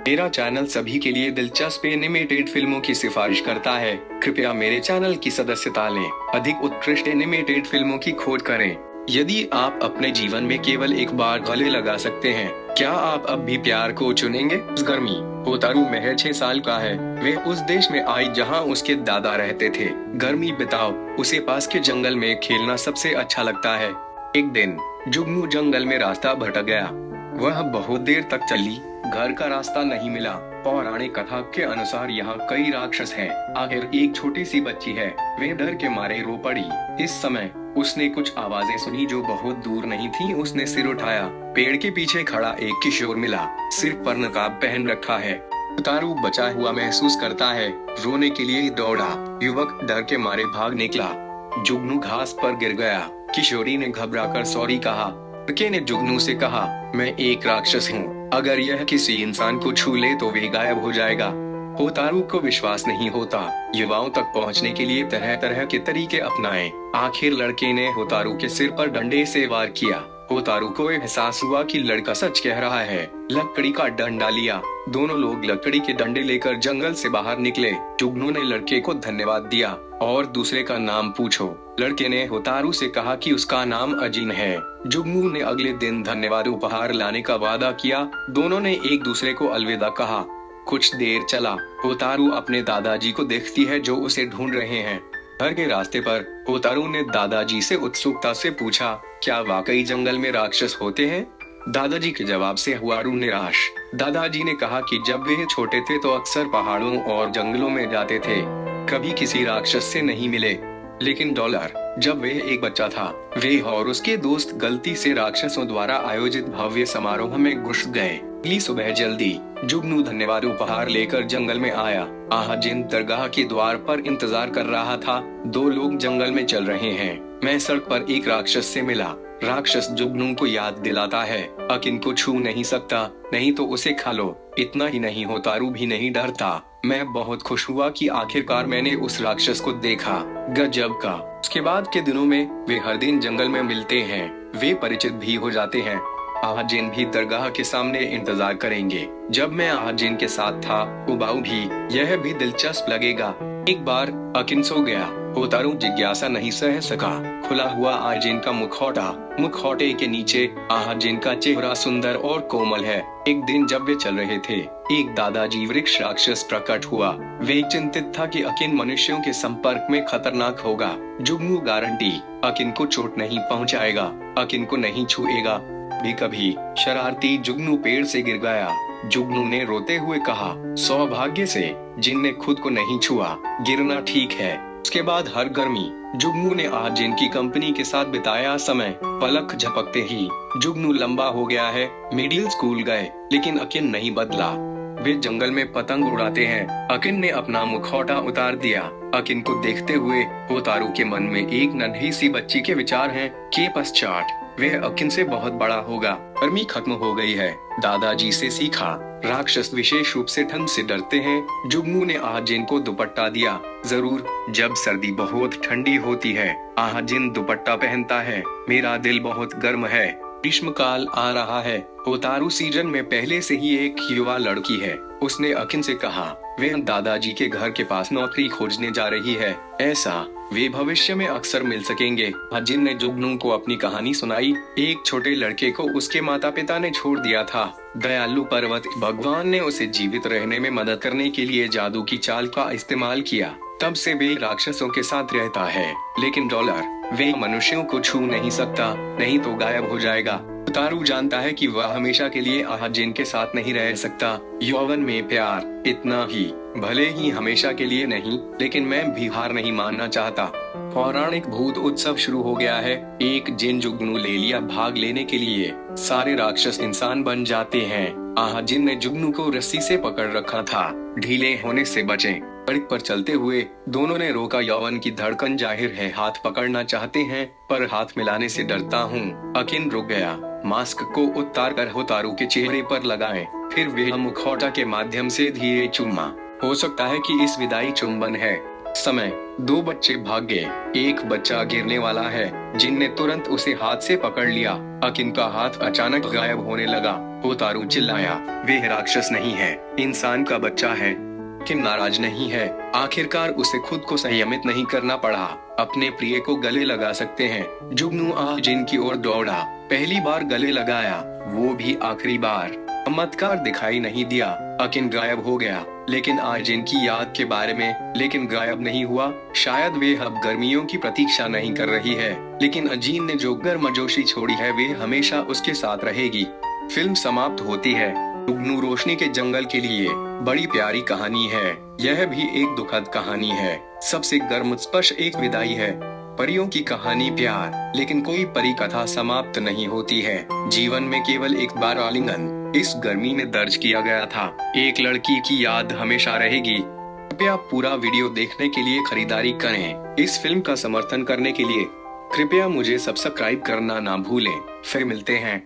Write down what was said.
मेरा चैनल सभी के लिए दिलचस्प एनिमेटेड फिल्मों की सिफारिश करता है। कृपया मेरे चैनल की सदस्यता लें। अधिक उत्कृष्ट एनिमेटेड फिल्मों की खोज करें। यदि आप अपने जीवन में केवल एक बार गले लगा सकते हैं, क्या आप अब भी प्यार को चुनेंगे? गर्मी। होतारू महज 6 साल का है। वे उस देश में आई जहां उसके दादा रहते थे। गर्मी बिताओ। उसे पास के जंगल में खेलना सबसे अच्छा लगता है। एक दिन जुगनू जंगल में रास्ता भटक गया। वह बहुत देर तक चली, घर का रास्ता नहीं मिला। पौराणिक कथा के अनुसार यहाँ कई राक्षस हैं। आखिर एक छोटी सी बच्ची है। वे डर के मारे रो पड़ी। इस समय उसने कुछ आवाजें सुनी जो बहुत दूर नहीं थी। उसने सिर उठाया। पेड़ के पीछे खड़ा एक किशोर मिला। सिर पर नकाब पहन रखा है। होतारू बचा हुआ महसूस करता है। रोने के लिए दौड़ा। युवक डर के मारे भाग निकला। जुगनू घास पर गिर गया। किशोरी ने घबराकर सॉरी कहा। लड़के ने जुगनू से कहा, मैं एक राक्षस हूँ। अगर यह किसी इंसान को छू ले तो वह गायब हो जाएगा। होतारू को विश्वास नहीं होता। युवाओं तक पहुँचने के लिए तरह तरह के तरीके अपनाए। आखिर लड़के ने होतारू के सिर पर डंडे से वार किया। होतारू को एहसास हुआ कि लड़का सच कह रहा है। लकड़ी का डंडा लिया। दोनों लोग लकड़ी के डंडे लेकर जंगल से बाहर निकले। जुगनू ने लड़के को धन्यवाद दिया और दूसरे का नाम पूछो। लड़के ने होतारू से कहा कि उसका नाम अजिन है। जुगनू ने अगले दिन धन्यवाद उपहार लाने का वादा किया। दोनों ने एक दूसरे को अलविदा कहा। कुछ देर चला। होतारू अपने दादाजी को देखती है जो उसे ढूंढ रहे हैं। घर के रास्ते पर होतारू ने दादाजी से उत्सुकता से पूछा, क्या वाकई जंगल में राक्षस होते हैं? दादाजी के जवाब से होतारू निराश। दादाजी ने कहा कि जब वे छोटे थे तो अक्सर पहाड़ों और जंगलों में जाते थे। कभी किसी राक्षस से नहीं मिले। लेकिन जब वे एक बच्चा था, वे और उसके दोस्त गलती से राक्षसों द्वारा आयोजित भव्य समारोह में घुस गए। अगली सुबह जल्दी जुगनू धन्यवाद उपहार लेकर जंगल में आया। आहाजिन दरगाह के द्वार पर इंतजार कर रहा था। 2 लोग जंगल में चल रहे हैं। मैं सड़क पर एक राक्षस से मिला। राक्षस जुगनू को याद दिलाता है, अकिन को छू नहीं सकता, नहीं तो उसे खा लो। इतना ही नहीं, होतारू भी नहीं डरता। मैं बहुत खुश हुआ कि आखिरकार मैंने उस राक्षस को देखा। गजब का। उसके बाद के दिनों में वे हर दिन जंगल में मिलते हैं। वे परिचित भी हो जाते हैं। आहाजिन भी दरगाह के सामने इंतजार करेंगे। जब मैं आहाजिन के साथ था, उबाऊ भी। यह भी दिलचस्प लगेगा। एक बार अकिन सो गया। होतारू जिज्ञासा नहीं सह सका। खुला हुआ आहाजिन का मुखौटे के नीचे आहाजिन का चेहरा सुंदर और कोमल है। एक दिन जब वे चल रहे थे, एक दादाजी वृक्ष राक्षस प्रकट हुआ। वे चिंतित था कि अकिन मनुष्यों के संपर्क में खतरनाक होगा। जुगनू गारंटी, अकिन को चोट नहीं पहुंचाएगा, अकिन को नहीं छुएगा। भी कभी शरारती जुगनू पेड़ से गिर गया। जुगनू ने रोते हुए कहा, सौभाग्य से जिनने खुद को नहीं छुआ। गिरना ठीक है। उसके बाद हर गर्मी जुगनू ने आहाजिन की कंपनी के साथ बिताया समय। पलक झपकते ही जुगनू लंबा हो गया है। मिडिल स्कूल गए, लेकिन अकिन नहीं बदला। वे जंगल में पतंग उड़ाते हैं। अकिन ने अपना मुखौटा उतार दिया। अकिन को देखते हुए होतारू के मन में एक नन्ही सी बच्ची के विचार हैं कि पश्चात वह अकिन से बहुत बड़ा होगा। गर्मी खत्म हो गई है। दादाजी से सीखा, राक्षस विशेष रूप से ठंड से डरते हैं। जुगनू ने आहाजिन को दुपट्टा दिया। जरूर, जब सर्दी बहुत ठंडी होती है, आहाजिन दुपट्टा पहनता है। मेरा दिल बहुत गर्म है। ग्रीष्मकाल आ रहा है। होतारू सीजन में पहले से ही एक युवा लड़की है। उसने अकिन से कहा, वे दादाजी के घर के पास नौकरी खोजने जा रही है। ऐसा वे भविष्य में अक्सर मिल सकेंगे। आहाजिन ने जुगनू को अपनी कहानी सुनाई। एक छोटे लड़के को उसके माता पिता ने छोड़ दिया था। दयालु पर्वत भगवान ने उसे जीवित रहने में मदद करने के लिए जादू की चाल का इस्तेमाल किया। तब से वे राक्षसों के साथ रहता है। लेकिन वे मनुष्यों को छू नहीं सकता, नहीं तो गायब हो जाएगा। होतारू जानता है कि वह हमेशा के लिए आहाजिन के साथ नहीं रह सकता। यौवन में प्यार, इतना ही। भले ही हमेशा के लिए नहीं, लेकिन मैं भी हार नहीं मानना चाहता। पौराणिक भूत उत्सव शुरू हो गया है। एक जिन जुगनू ले लिया भाग लेने के लिए। सारे राक्षस इंसान बन जाते हैं। आहाजिन ने जुगनू को रस्सी से पकड़ रखा था। ढीले होने से बचें। सड़क पर चलते हुए दोनों ने रोका। यौवन की धड़कन जाहिर है। हाथ पकड़ना चाहते हैं, पर हाथ मिलाने से डरता हूँ। अकिन रुक गया। मास्क को उतार कर होतारू के चेहरे पर लगाएं। फिर वह मुखौटा के माध्यम से धीरे चुम्मा। हो सकता है कि इस विदाई चुंबन है। समय 2 बच्चे भाग गए। एक बच्चा गिरने वाला है, जिन ने तुरंत उसे हाथ से पकड़ लिया। अकिन का हाथ अचानक गायब होने लगा। ओतारू चिल्लाया, वे राक्षस नहीं है, इंसान का बच्चा है। किन नाराज नहीं है। आखिरकार उसे खुद को संयमित नहीं करना पड़ा। अपने प्रिय को गले लगा सकते हैं। जुगनू जिन की ओर दौड़ा, पहली बार गले लगाया, वो भी आखिरी बार। चमत्कार दिखाई नहीं दिया। अकिन गायब हो गया, लेकिन जिन की याद के बारे में लेकिन गायब नहीं हुआ। शायद वे अब गर्मियों की प्रतीक्षा नहीं कर रही है, लेकिन अजीन ने जो गर्मजोशी छोड़ी है वे हमेशा उसके साथ रहेगी। फिल्म समाप्त होती है। जुगनू रोशनी के जंगल के लिए बड़ी प्यारी कहानी है। यह भी एक दुखद कहानी है। सबसे गर्म स्पर्श एक विदाई है। परियों की कहानी प्यार, लेकिन कोई परी कथा समाप्त नहीं होती है। जीवन में केवल एक बार आलिंगन इस गर्मी में दर्ज किया गया था। एक लड़की की याद हमेशा रहेगी। कृपया पूरा वीडियो देखने के लिए खरीदारी करें। इस फिल्म का समर्थन करने के लिए कृपया मुझे सब्सक्राइब करना ना भूलें। फिर मिलते हैं।